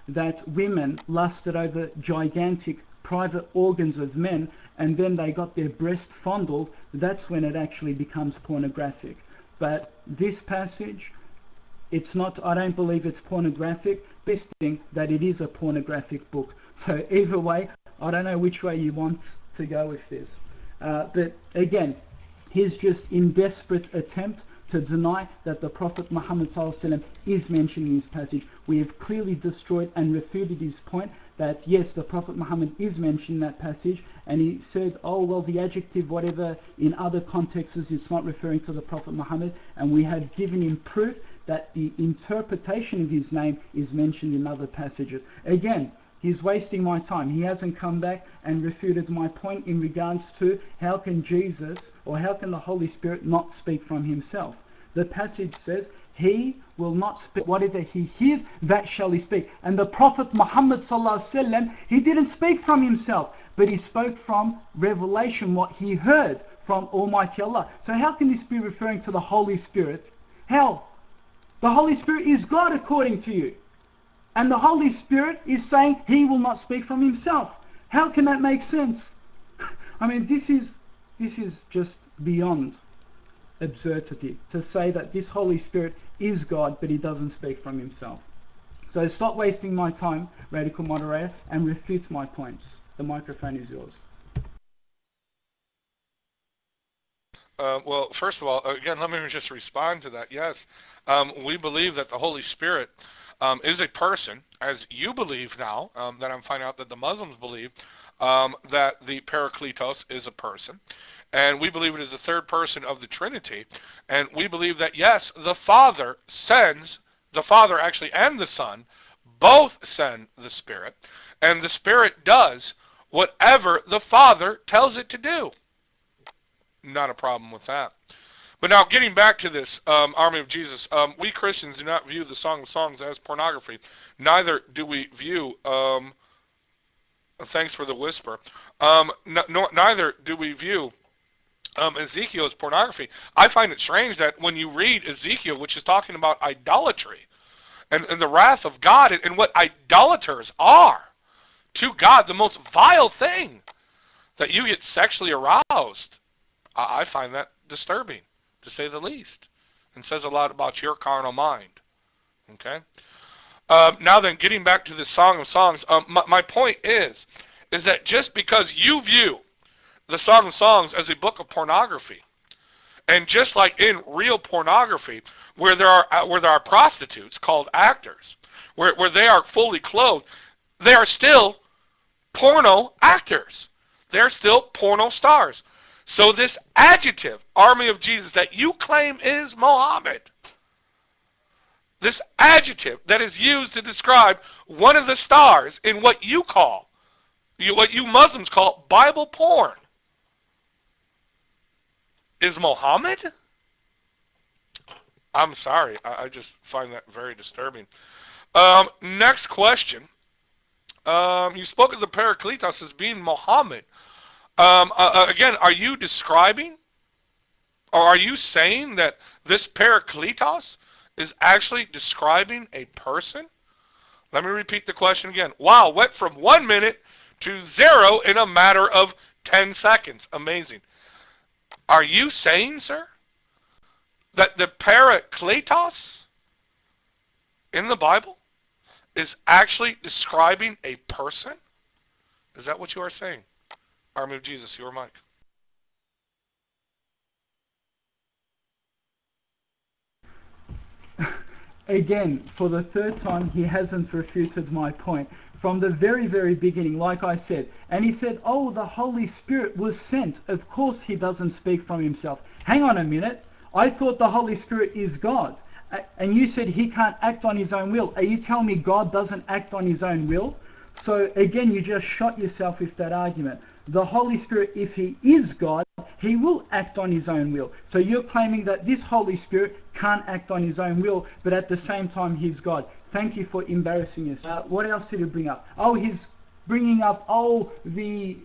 that women lusted over gigantic private organs of men, and then they got their breast fondled, that's when it actually becomes pornographic. But this passage, it's not, I don't believe it's pornographic, boasting that it is a pornographic book. So either way, I don't know which way you want to go with this. But again, he's just in desperate attempt to deny that the Prophet Muhammad ﷺ is mentioned in this passage. We have clearly destroyed and refuted his point that yes, the Prophet Muhammad is mentioned in that passage, and he said, oh well, the adjective whatever in other contexts it's not referring to the Prophet Muhammad, and we have given him proof that the interpretation of his name is mentioned in other passages. Again, he's wasting my time. He hasn't come back and refuted my point in regards to how can Jesus or how can the Holy Spirit not speak from himself. The passage says, he will not speak. Whatever he hears, that shall he speak. And the Prophet Muhammad ﷺ, he didn't speak from himself, but he spoke from revelation, what he heard from Almighty Allah. So how can this be referring to the Holy Spirit? How? The Holy Spirit is God according to you. And the Holy Spirit is saying he will not speak from himself. How can that make sense? I mean, this is just beyond absurdity to say that this Holy Spirit is God, but he doesn't speak from himself. So stop wasting my time, Radical Moderator, and refute my points. The microphone is yours. Well, first of all, again, let me just respond to that. Yes, we believe that the Holy Spirit is a person, as you believe now, that I'm finding out that the Muslims believe that the Parakletos is a person. And we believe it is the third person of the Trinity. And we believe that, yes, the Father actually and the Son both send the Spirit. And the Spirit does whatever the Father tells it to do. Not a problem with that. But now, getting back to this Army of Jesus, we Christians do not view the Song of Songs as pornography. Neither do we view, thanks for the whisper, neither do we view Ezekiel as pornography. I find it strange that when you read Ezekiel, which is talking about idolatry, and the wrath of God, and what idolaters are to God, the most vile thing, that you get sexually aroused. I find that disturbing, to say the least, and says a lot about your carnal mind. Okay. Now then, getting back to the Song of Songs, my point is that just because you view the Song of Songs as a book of pornography, and just like in real pornography, where there are prostitutes called actors, where they are fully clothed, they are still porno actors. They're still porno stars. So this adjective, Army of Jesus, that you claim is Muhammad, this adjective that is used to describe one of the stars in what you Muslims call Bible porn, is Muhammad? I'm sorry. I just find that very disturbing. Next question. You spoke of the Parakletos as being Muhammad. Again, are you describing, or are you saying that this Parakletos is actually describing a person? Let me repeat the question again. Wow, went from 1 minute to 0 in a matter of 10 seconds. Amazing. Are you saying, sir, that the Parakletos in the Bible is actually describing a person? Is that what you are saying? Army of Jesus, your mic. Again, for the third time, he hasn't refuted my point. From the very, very beginning, like I said, and he said, oh, the Holy Spirit was sent. Of course he doesn't speak from himself. Hang on a minute. I thought the Holy Spirit is God. And you said he can't act on his own will. Are you telling me God doesn't act on his own will? So again, you just shot yourself with that argument. The Holy Spirit, if he is God, he will act on his own will. So you're claiming that this Holy Spirit can't act on his own will, but at the same time he's God. Thank you for embarrassing us. What else did he bring up? Oh, he's bringing up, the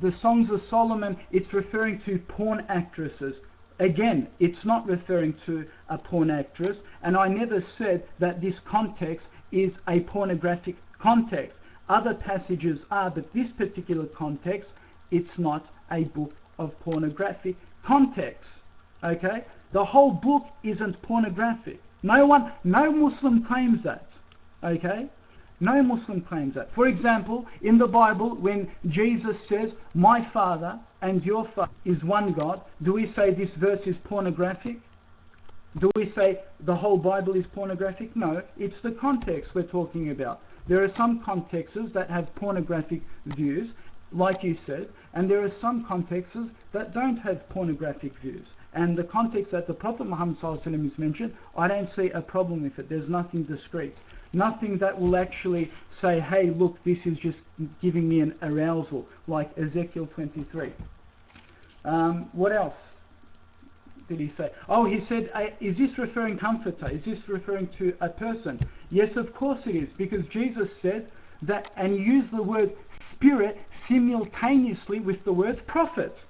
Songs of Solomon, it's referring to porn actresses. Again, it's not referring to a porn actress, and I never said that this context is a pornographic context. Other passages are, but this particular context, it's not a book of pornographic context. Okay? The whole book isn't pornographic. No Muslim claims that. Okay? No Muslim claims that. For example, in the Bible, when Jesus says, "My Father and your Father is one God," do we say this verse is pornographic? Do we say the whole Bible is pornographic? No, it's the context we're talking about. There are some contexts that have pornographic views, like you said, and there are some contexts that don't have pornographic views. And the context that the Prophet Muhammad ﷺ is mentioned, I don't see a problem with it. There's nothing discreet. Nothing that will actually say, hey, look, this is just giving me an arousal, like Ezekiel 23. What else did he say? Oh, he said, is this referring comforter? Is this referring to a person? Yes, of course it is, because Jesus said that, and he used the word spirit simultaneously with the word prophet.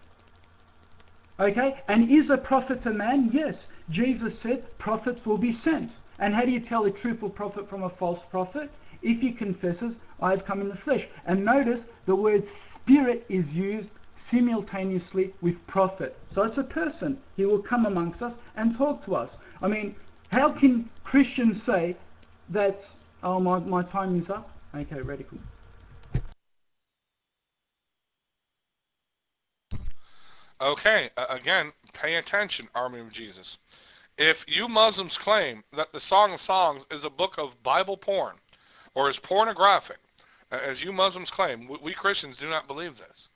Okay, and is a prophet a man? Yes. Jesus said prophets will be sent. And how do you tell a truthful prophet from a false prophet? If he confesses, I have come in the flesh. And notice the word spirit is used simultaneously with prophet. So it's a person. He will come amongst us and talk to us. I mean, how can Christians say that, oh, my time is up? Okay, radical. Okay, again, pay attention, Army of Jesus. If you Muslims claim that the Song of Songs is a book of Bible porn, or is pornographic, as you Muslims claim, we Christians do not believe this.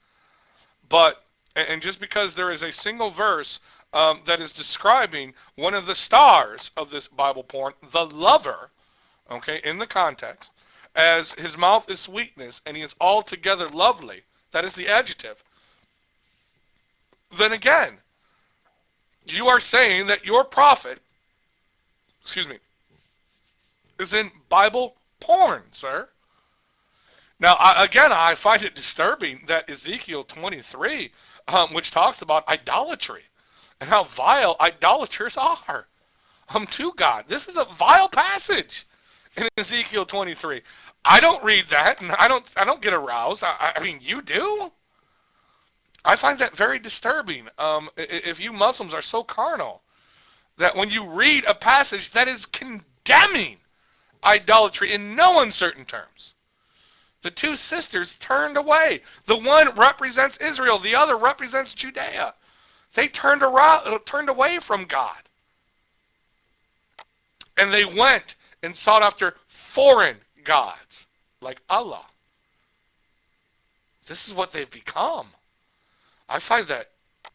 But, and just because there is a single verse that is describing one of the stars of this Bible porn, the lover, okay, in the context, as his mouth is sweetness and he is altogether lovely, that is the adjective, then again, you are saying that your prophet, is in Bible porn, sir. Now, I find it disturbing that Ezekiel 23, which talks about idolatry and how vile idolaters are to God. This is a vile passage in Ezekiel 23. I don't read that, and I don't get aroused. I mean, you do? I find that very disturbing. If you Muslims are so carnal that when you read a passage that is condemning idolatry in no uncertain terms, the two sisters turned away. The one represents Israel, the other represents Judea. They turned away from God. And they went and sought after foreign gods like Allah. This is what they've become. I find that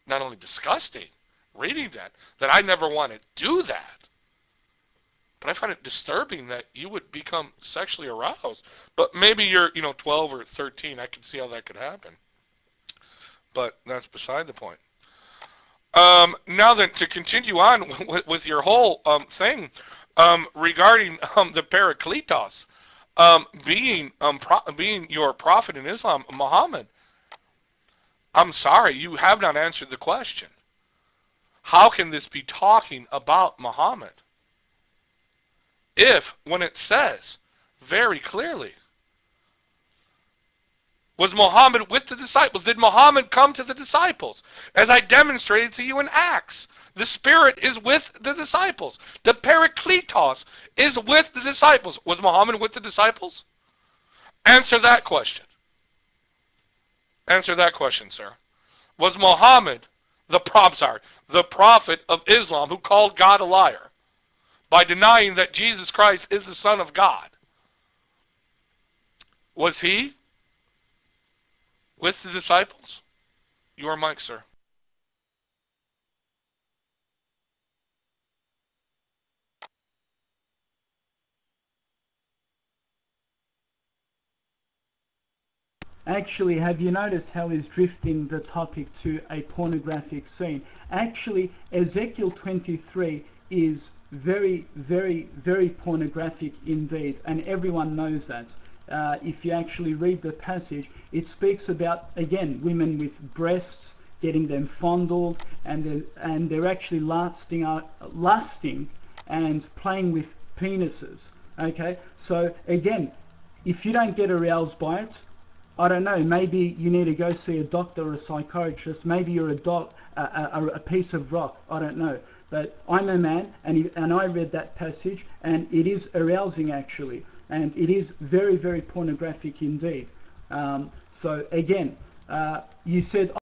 not only disgusting, reading that I never want to do that, but I find it disturbing that you would become sexually aroused. But maybe you're, 12 or 13. I can see how that could happen. But that's beside the point. Now then, to continue on with your whole thing regarding the Parakletos being your prophet in Islam, Muhammad, I'm sorry, you have not answered the question. How can this be talking about Muhammad? If, when it says very clearly, was Muhammad with the disciples? Did Muhammad come to the disciples? As I demonstrated to you in Acts, the Spirit is with the disciples. The Parakletos is with the disciples. Was Muhammad with the disciples? Answer that question. Answer that question, sir. Was Muhammad the prophet of Islam who called God a liar by denying that Jesus Christ is the Son of God? Was he with the disciples? Your mic, sir. Actually, have you noticed how he's drifting the topic to a pornographic scene? Actually, Ezekiel 23 is very, very, very pornographic indeed, and everyone knows that. If you actually read the passage, it speaks about, again, women with breasts getting them fondled, and they're actually lusting and playing with penises. Okay, so again, if you don't get aroused by it, I don't know, maybe you need to go see a doctor or a psychiatrist. Maybe you're a piece of rock. I don't know. But I'm a man, and I read that passage, and it is arousing actually, and it is very, very pornographic indeed. So again, you said